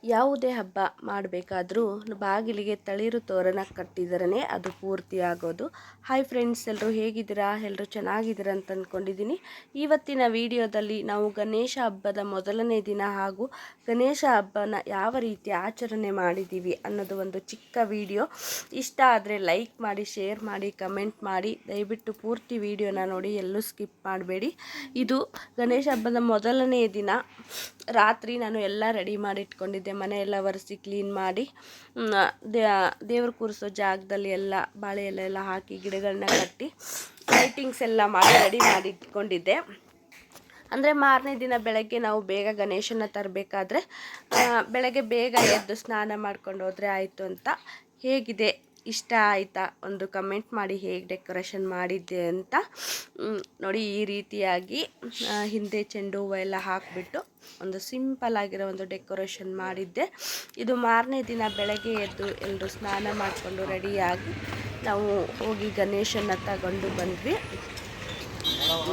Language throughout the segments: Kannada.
ಯಾವುದೇ ಹಬ್ಬ ಮಾಡಬೇಕಾದ್ರೂ ಬಾಗಿಲಿಗೆ ತಳಿರು ತೋರಣ ಕಟ್ಟಿದರೇ ಅದು ಪೂರ್ತಿ ಆಗೋದು. ಹಾಯ್ ಫ್ರೆಂಡ್ಸ್, ಎಲ್ಲರೂ ಹೇಗಿದ್ದೀರಾ? ಎಲ್ಲರೂ ಚೆನ್ನಾಗಿದ್ದೀರಾ ಅಂತ ಅಂದ್ಕೊಂಡಿದ್ದೀನಿ. ಇವತ್ತಿನ ವಿಡಿಯೋದಲ್ಲಿ ನಾವು ಗಣೇಶ ಹಬ್ಬದ ಮೊದಲನೇ ದಿನ ಹಾಗೂ ಗಣೇಶ ಹಬ್ಬನ ಯಾವ ರೀತಿ ಆಚರಣೆ ಮಾಡಿದ್ದೀವಿ ಅನ್ನೋದು ಒಂದು ಚಿಕ್ಕ ವಿಡಿಯೋ. ಇಷ್ಟ ಆದರೆ ಲೈಕ್ ಮಾಡಿ, ಶೇರ್ ಮಾಡಿ, ಕಮೆಂಟ್ ಮಾಡಿ. ದಯವಿಟ್ಟು ಪೂರ್ತಿ ವಿಡಿಯೋನ ನೋಡಿ, ಎಲ್ಲೂ ಸ್ಕಿಪ್ ಮಾಡಬೇಡಿ. ಇದು ಗಣೇಶ ಹಬ್ಬದ ಮೊದಲನೇ ದಿನ ರಾತ್ರಿ ನಾನು ಎಲ್ಲ ರೆಡಿ ಮಾಡಿ ಇಟ್ಕೊಂಡಿದ್ದೆ. ಮನೆ ಎಲ್ಲ ಒರೆಸಿ ಕ್ಲೀನ್ ಮಾಡಿ ದೇವ್ರ ಕೂರಿಸೋ ಜಾಗದಲ್ಲಿ ಎಲ್ಲ ಬಾಳೆ ಎಲೆ ಎಲ್ಲ ಹಾಕಿ ಗಿಡಗಳನ್ನ ಕಟ್ಟಿ ಲೈಟಿಂಗ್ಸ್ ಎಲ್ಲ ಮಾಡಿ ರೆಡಿ ಮಾಡಿ ಇಟ್ಕೊಂಡಿದ್ದೆ. ಅಂದರೆ ಮಾರನೇ ದಿನ ಬೆಳಗ್ಗೆ ನಾವು ಬೇಗ ಗಣೇಶನ ತರಬೇಕಾದ್ರೆ ಬೆಳಗ್ಗೆ ಬೇಗ ಎದ್ದು ಸ್ನಾನ ಮಾಡ್ಕೊಂಡು ಹೋದರೆ ಆಯಿತು ಅಂತ. ಹೇಗಿದೆ, ಇಷ್ಟ ಆಯಿತಾ? ಒಂದು ಕಮೆಂಟ್ ಮಾಡಿ ಹೇಗೆ ಡೆಕೋರೇಷನ್ ಮಾಡಿದ್ದೆ ಅಂತ. ನೋಡಿ, ಈ ರೀತಿಯಾಗಿ ಹಿಂದೆ ಚೆಂಡು ಹೂವು ಎಲ್ಲ ಹಾಕಿಬಿಟ್ಟು ಒಂದು ಸಿಂಪಲ್ ಆಗಿರೋ ಒಂದು ಡೆಕೋರೇಷನ್ ಮಾಡಿದ್ದೆ. ಇದು ಮಾರನೇ ದಿನ ಬೆಳಗ್ಗೆ ಎದ್ದು ಎಲ್ಲರೂ ಸ್ನಾನ ಮಾಡಿಕೊಂಡು ರೆಡಿಯಾಗಿ ನಾವು ಹೋಗಿ ಗಣೇಶನ ತಗೊಂಡು ಬಂದ್ವಿ.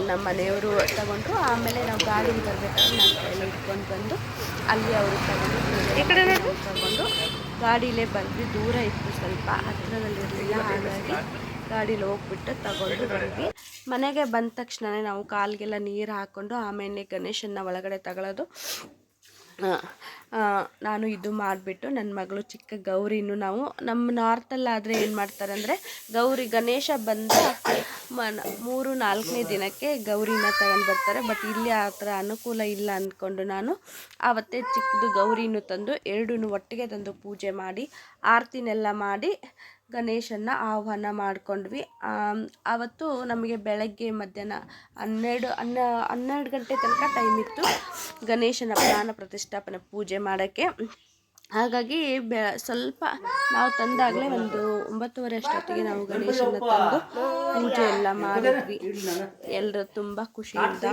ನಮ್ಮ ಮನೆಯವರು ತಗೊಂಡ್ರು. ಆಮೇಲೆ ನಾವು ಗಾಡಿಗೆ ಬರಬೇಕಾದ್ರೆ ನಾನು ಕೈಯಲ್ಲಿ ಇಟ್ಕೊಂಡು ಬಂದು ಅಲ್ಲಿ ಅವರು ತಗೊಂಡು ಗಾಡೀಲೇ ಬಂದ್ವಿ. ದೂರ ಇತ್ತು, ಸ್ವಲ್ಪ ಹತ್ತಿರದಲ್ಲಿರಲಿಲ್ಲ. ಹಾಗಾಗಿ ಗಾಡೀಲಿ ಹೋಗ್ಬಿಟ್ಟು ತಗೊಂಡು ಬಂದ್ವಿ. ಮನೆಗೆ ಬಂದ ತಕ್ಷಣವೇ ನಾವು ಕಾಲಿಗೆಲ್ಲ ನೀರು ಹಾಕ್ಕೊಂಡು ಆಮೇಲೆ ಗಣೇಶನ ಒಳಗಡೆ ತಗೊಳ್ಳೋದು. ನಾನು ಇದು ಮಾಡಿಬಿಟ್ಟು ನನ್ನ ಮಗಳು ಚಿಕ್ಕ ಗೌರಿನೂ, ನಾವು ನಮ್ಮ ನಾರ್ತಲ್ಲಾದರೆ ಏನು ಮಾಡ್ತಾರೆ ಅಂದರೆ ಗಣೇಶ ಬಂದ 3-4ನೇ ದಿನಕ್ಕೆ ಗೌರಿನ ತಗೊಂಡು ಬರ್ತಾರೆ. ಬಟ್ ಇಲ್ಲಿ ಆ ಥರ ಅನುಕೂಲ ಇಲ್ಲ ಅಂದ್ಕೊಂಡು ನಾನು ಆವತ್ತೇ ಚಿಕ್ಕದು ಗೌರಿನೂ ತಂದು ಎರಡೂ ಒಟ್ಟಿಗೆ ತಂದು ಪೂಜೆ ಮಾಡಿ ಆರತಿನೆಲ್ಲ ಮಾಡಿ ಗಣೇಶನ ಆಹ್ವಾನ ಮಾಡ್ಕೊಂಡ್ವಿ. ಆವತ್ತು ನಮಗೆ ಬೆಳಗ್ಗೆ ಮಧ್ಯಾಹ್ನ 12 ಗಂಟೆ ತನಕ ಟೈಮ್ ಇತ್ತು ಗಣೇಶನ ಪ್ರಾಣ ಪ್ರತಿಷ್ಠಾಪನೆ ಪೂಜೆ ಮಾಡೋಕ್ಕೆ. ಹಾಗಾಗಿ ಸ್ವಲ್ಪ ನಾವು ತಂದಾಗಲೇ ಒಂದು 9:30 ಅಷ್ಟೊತ್ತಿಗೆ ನಾವು ಗಣೇಶನ ತಂದು ಪೂಜೆ ಎಲ್ಲ ಮಾಡಿದ್ವಿ. ಎಲ್ಲರೂ ತುಂಬ ಖುಷಿಯಿಂದ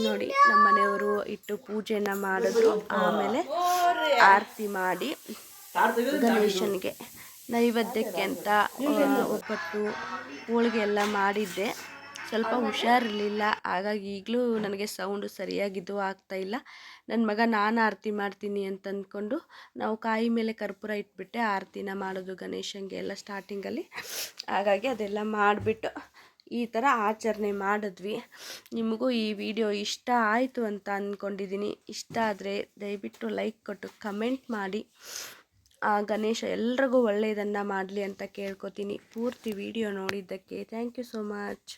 ನೋಡಿ ನಮ್ಮ ಮನೆಯವರು ಇಟ್ಟು ಪೂಜೆನ ಮಾಡಿದ್ರು. ಆಮೇಲೆ ಆರತಿ ಮಾಡಿ ಗಣೇಶನಿಗೆ ನೈವೇದ್ಯಕ್ಕೆ ಅಂತ ಒಬ್ಬಟ್ಟು ಹೋಳಿಗೆ ಎಲ್ಲ ಮಾಡಿದ್ದೆ. ಸ್ವಲ್ಪ ಹುಷಾರಿರಲಿಲ್ಲ, ಹಾಗಾಗಿ ಈಗಲೂ ನನಗೆ ಸೌಂಡು ಸರಿಯಾಗಿದ್ದು ಆಗ್ತಾಯಿಲ್ಲ. ನನ್ನ ಮಗ ನಾನು ಆರತಿ ಮಾಡ್ತೀನಿ ಅಂತ ಅಂದ್ಕೊಂಡು ನಾವು ಕಾಯಿ ಮೇಲೆ ಕರ್ಪೂರ ಇಟ್ಬಿಟ್ಟೆ ಆರತಿನ ಮಾಡೋದು ಗಣೇಶನಿಗೆ ಎಲ್ಲ ಸ್ಟಾರ್ಟಿಂಗಲ್ಲಿ. ಹಾಗಾಗಿ ಅದೆಲ್ಲ ಮಾಡಿಬಿಟ್ಟು ಈ ಥರ ಆಚರಣೆ ಮಾಡಿದ್ವಿ. ನಿಮಗೂ ಈ ವಿಡಿಯೋ ಇಷ್ಟ ಆಯಿತು ಅಂತ ಅಂದ್ಕೊಂಡಿದ್ದೀನಿ. ಇಷ್ಟ ಆದರೆ ದಯವಿಟ್ಟು ಲೈಕ್ ಕೊಟ್ಟು ಕಮೆಂಟ್ ಮಾಡಿ. ಗಣೇಶ ಎಲ್ರಿಗೂ ಒಳ್ಳೆಯದನ್ನು ಮಾಡಲಿ ಅಂತ ಕೇಳ್ಕೊತೀನಿ. ಪೂರ್ತಿ ವಿಡಿಯೋ ನೋಡಿದ್ದಕ್ಕೆ ಥ್ಯಾಂಕ್ ಯು ಸೋ ಮಚ್.